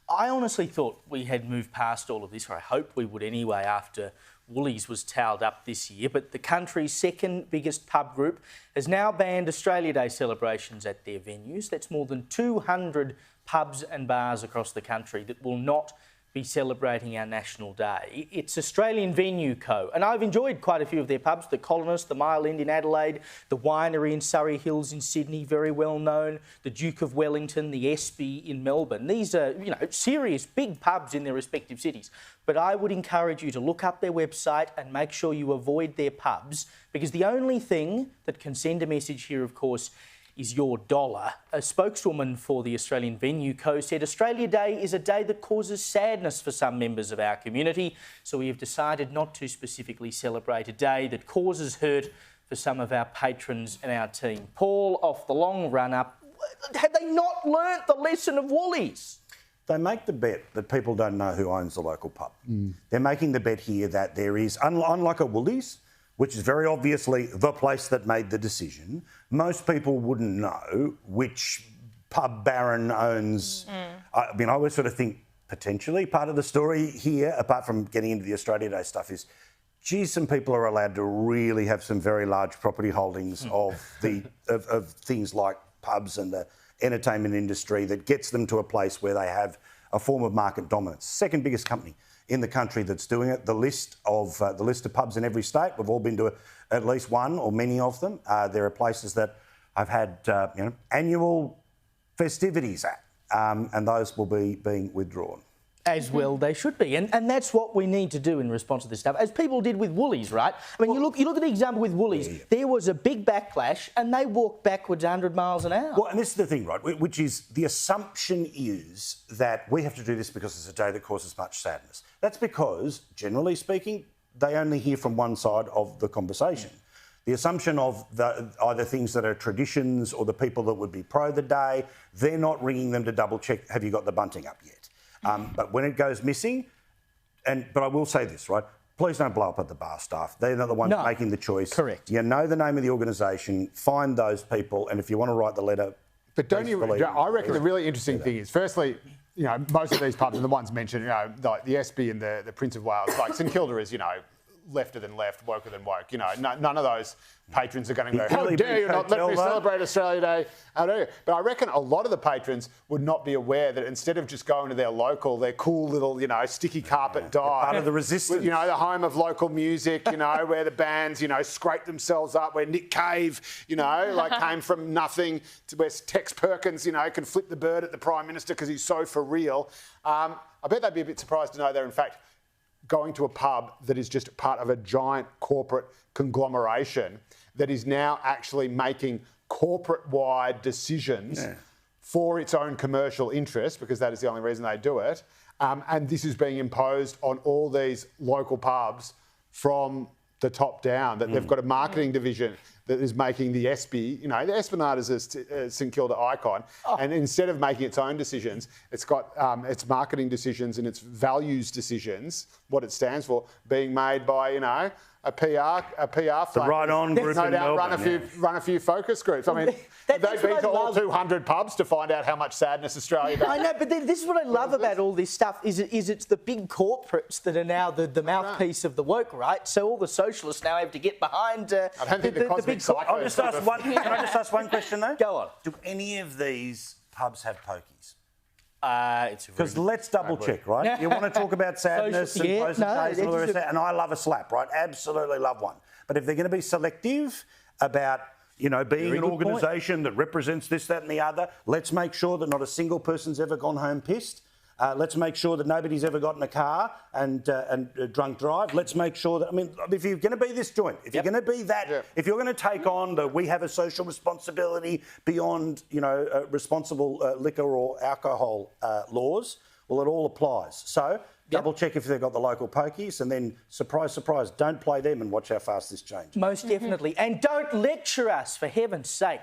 I honestly thought we had moved past all of this, or I hoped we would anyway, after Woolies was towed up this year. But the country's second biggest pub group has now banned Australia Day celebrations at their venues. That's more than 200 pubs and bars across the country that will not be celebrating our National Day. It's Australian Venue Co. And I've enjoyed quite a few of their pubs, the Colonist, the Mile End in Adelaide, the Winery in Surrey Hills in Sydney, very well known, the Duke of Wellington, the Espy in Melbourne. These are, serious big pubs in their respective cities. But I would encourage you to look up their website and make sure you avoid their pubs, because the only thing that can send a message here, of course, is your dollar. A spokeswoman for the Australian Venue Co said Australia Day is a day that causes sadness for some members of our community, so we have decided not to specifically celebrate a day that causes hurt for some of our patrons and our team. Paul, off the long run-up, have they not learnt the lesson of Woolies? They make the bet that people don't know who owns the local pub. They're making the bet here that there is, unlike a Woolies, which is very obviously the place that made the decision, most people wouldn't know which pub baron owns. I always sort of think potentially part of the story here, apart from getting into the Australia Day stuff, is, geez, some people are allowed to really have some very large property holdings of things like pubs and the entertainment industry that gets them to a place where they have a form of market dominance. Second biggest company in the country that's doing it. The list of pubs in every state, we've all been to at least one or many of them. There are places that I've had annual festivities at, and those will be being withdrawn. As well they should be. And that's what we need to do in response to this stuff, as people did with Woolies, right? I mean, you look at the example with Woolies, there was a big backlash and they walked backwards 100 miles an hour. Well, and this is the thing, right, which is the assumption is that we have to do this because it's a day that causes much sadness. That's because, generally speaking, they only hear from one side of the conversation. The assumption of either things that are traditions or the people that would be pro the day, they're not ringing them to double check, have you got the bunting up yet? But when it goes missing, but I will say this, right? Please don't blow up at the bar staff. They're not the ones making the choice. Correct. You know the name of the organisation, find those people, and if you want to write the letter... But don't you... I reckon the really interesting thing is, firstly, most of these pubs, and the ones mentioned, like the Espy and the Prince of Wales, like St Kilda is, lefter than left, woker than woke. None of those patrons are going to go, how dare you not let me celebrate Australia Day? How dare you? But I reckon a lot of the patrons would not be aware that instead of just going to their local, their cool little, sticky carpet dive. Part of the resistance. The home of local music, where the bands, scrape themselves up, where Nick Cave, came from nothing, to where Tex Perkins, can flip the bird at the Prime Minister because he's so for real. I bet they'd be a bit surprised to know they're, in fact, going to a pub that is just part of a giant corporate conglomeration that is now actually making corporate-wide decisions for its own commercial interest, because that is the only reason they do it. And this is being imposed on all these local pubs from the top down, that they've got a marketing division that is making the Espy, the Esplanade is a St Kilda icon, and instead of making its own decisions, it's got its marketing decisions and its values decisions, what it stands for, being made by, a PR flag. The Right On group no in doubt Melbourne, run a few focus groups. I mean, they've been to all 200 pubs to find out how much sadness Australia does. I know, but this is what I love about all this stuff, is it's the big corporates that are now the mouthpiece of the woke, right? So all the socialists now have to get behind I don't think the big Can I just ask one question, though? Go on. Do any of these pubs have pokies? Because let's double check, right? You want to talk about sadness and closing days and all the rest of that, and I love a slap, right? Absolutely love one. But if they're going to be selective about, being an organisation that represents this, that and the other, let's make sure that not a single person's ever gone home pissed. Let's make sure that nobody's ever got in a car and drunk drive. Let's make sure that, if you're going to be this joint, if you're going to be that, if you're going to take on we have a social responsibility beyond, responsible liquor or alcohol laws, well, it all applies. So double check if they've got the local pokies, and then, surprise, surprise, don't play them and watch how fast this changes. most definitely. And don't lecture us, for heaven's sake.